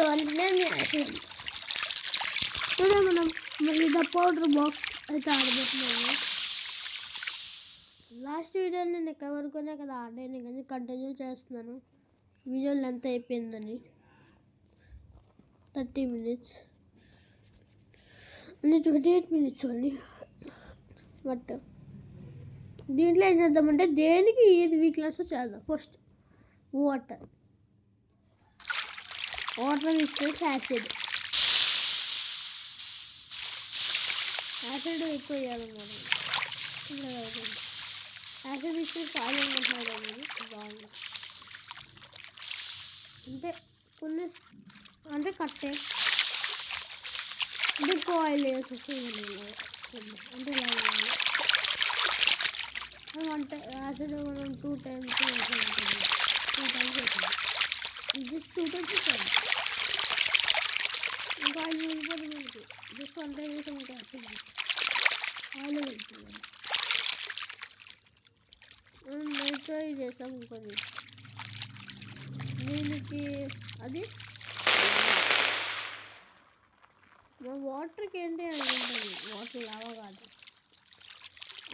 వెంటనే ఇప్పుడే మనం మళ్ళీ ద పౌడర్ బాక్స్ అయితే ఆడబోతున్నాము. లాస్ట్ వీడియోలో నేను ఎక్కడ వరకునే కదా ఆడాను, కానీ కంటిన్యూ చేస్తున్నాను. వీడియో లెంత్ అయిపోయిందని 30 minutes అని 28 minutes ఓన్లీ. బట్ దీంట్లో ఏం చేద్దామంటే దేనికి ఏది వీక్నెస్ చేద్దాం. ఫస్ట్ వాటర్ ఇస్తే యాసిడ్ ఎక్కువ వేయాలన్నమాట. యాసిడ్ ఇస్తే చాలా అనుకుంటున్నారు బాగుంది. అంటే కొన్ని అంటే కట్టే అంటే ఎక్కువ ఆయిల్ వేసి అంటే ఇలా అంటే యాసిడ్ మనం 2 times వేసాం. 2 times వేసాం. జస్ట్ 2 times వేసాం. ఇంకా ఆయిల్ వెళ్ళిపోతుంది మనకి. జస్ట్ 1 time వేసాం. ఇంకా యాసిడ్ ఆయిల్ వెళ్తుంది. నైట్రో చేసాం ఇంకొని దీనికి. అది మా వాటర్కి ఏంటి అనుకుంటుంది. వాటర్ లావా కాదు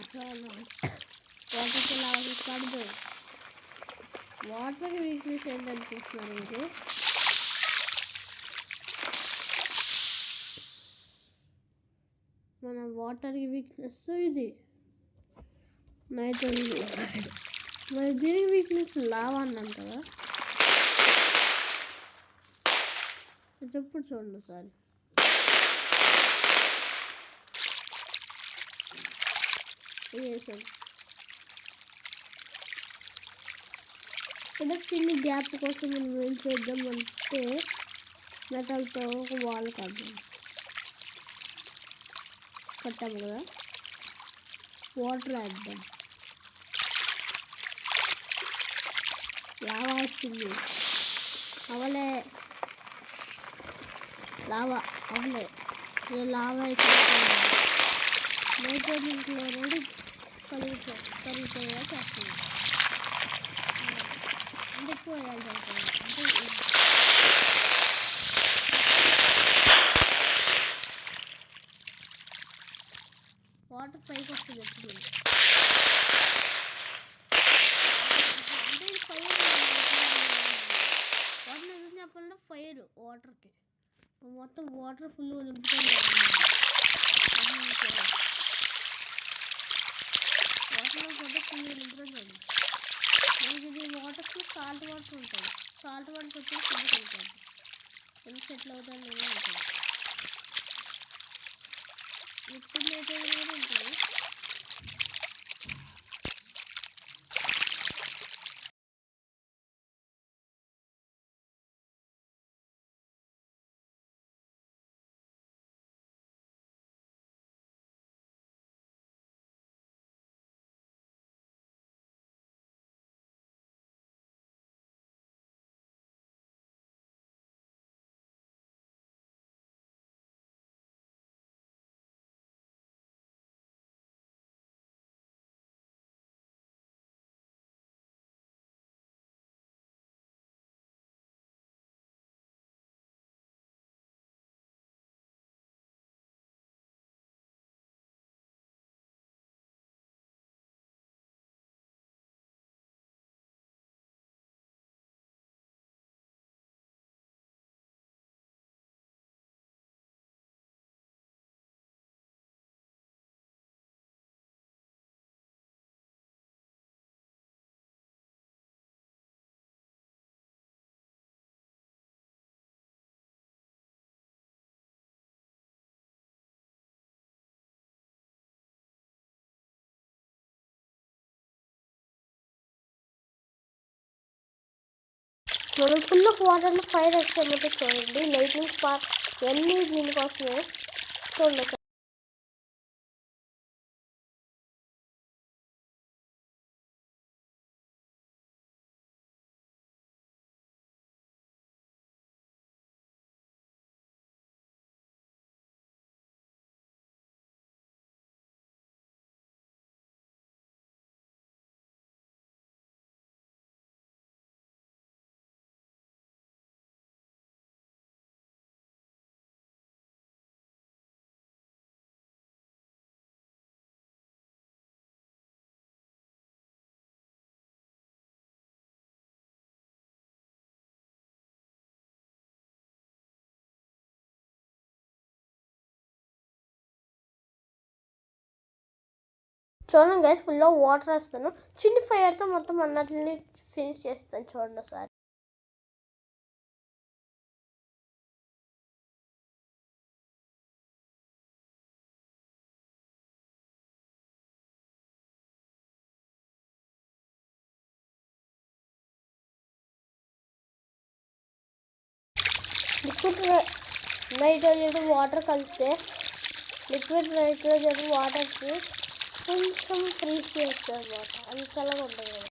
అసలు. వాటర్కి లావా కాదు. వాటర్కి వీక్నెస్ ఏంటనిపిస్తున్నారు మీకు? మన వాటర్కి వీక్నెస్ ఇది నైట్రోజన్. మరి దీనికి వీక్నెస్ లావా అన్నాం కదా. ఎప్పుడు చూడండి ఒకసారి. వేసాం. ఇక్కడ చిన్న గ్యాప్ కోసం మనం ఏం చేద్దామంటే మెటల్తో ఒక వాల్ కట్టాము కదా. వాటర్ వేద్దాం. లావా వస్తుంది. అవలే లావా అవలే లావా అయితే నైట్రోజన్ క్లోరైడ్ కలుగుతాయా చేస్తుంది. అంటే ఎక్కువ వేయాలి. అంటే వాటర్ పైకి వస్తుంది ఎప్పుడు. అంటే ఫైర్ వాటర్ నిజం చెప్పాలంటే ఫైర్ వాటర్కి మొత్తం వాటర్ ఫుల్ నింపుతుంది. వాటర్లో కూడా ఫుల్ నింపుతుంది. మనకి ఇది వాటర్కి సాల్ట్ వాటర్ ఉంటుంది. సాల్ట్ వాటర్ వచ్చి కిందకి వెళ్తుంది. ఎంత సెటిల్ అవుతుంది నేను ఉంటుంది. ఇప్పుడు నైట్రోజన్ కూడా ఉంటుంది. మనం ఫుల్ వాటర్లో ఫైర్ వచ్చేటప్పుడు చూడండి. లైటింగ్ స్పార్క్ ఎన్ని దీనికోసమే చూడండి. చూడండి గైస్, ఫుల్లో వాటర్ వేస్తాను. చిన్న ఫైర్తో మొత్తం అన్నిటిని ఫినిష్ చేస్తాను. చూడండి ఒకసారి. లిక్విడ్ నైట్రోజన్ వాటర్ కలిస్తే లిక్విడ్ నైట్రోజన్ వాటర్కి కొంచెం ఫ్రీజ్ చేస్తుంది అన్నమాట. అది చల్లగా ఉంటుంది కదా.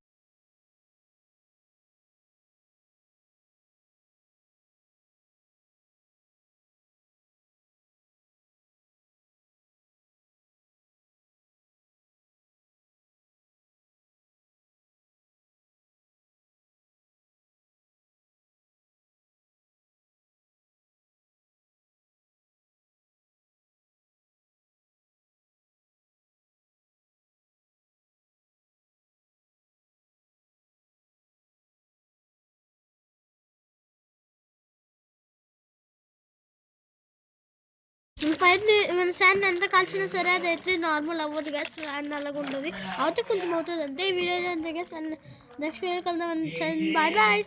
మన శాండ్ ఎంత కాల్చినా సరే అదైతే నార్మల్ అవ్వదు గ్యాస్. శాండ్ అలాగ ఉంటుంది, అవుతే కొంచెం అవుతుంది అంతే. ఈ వీడియో అంతే గ్యాస్. అండ్ నెక్స్ట్ వీడియో కలుద్దాం. Bye bye.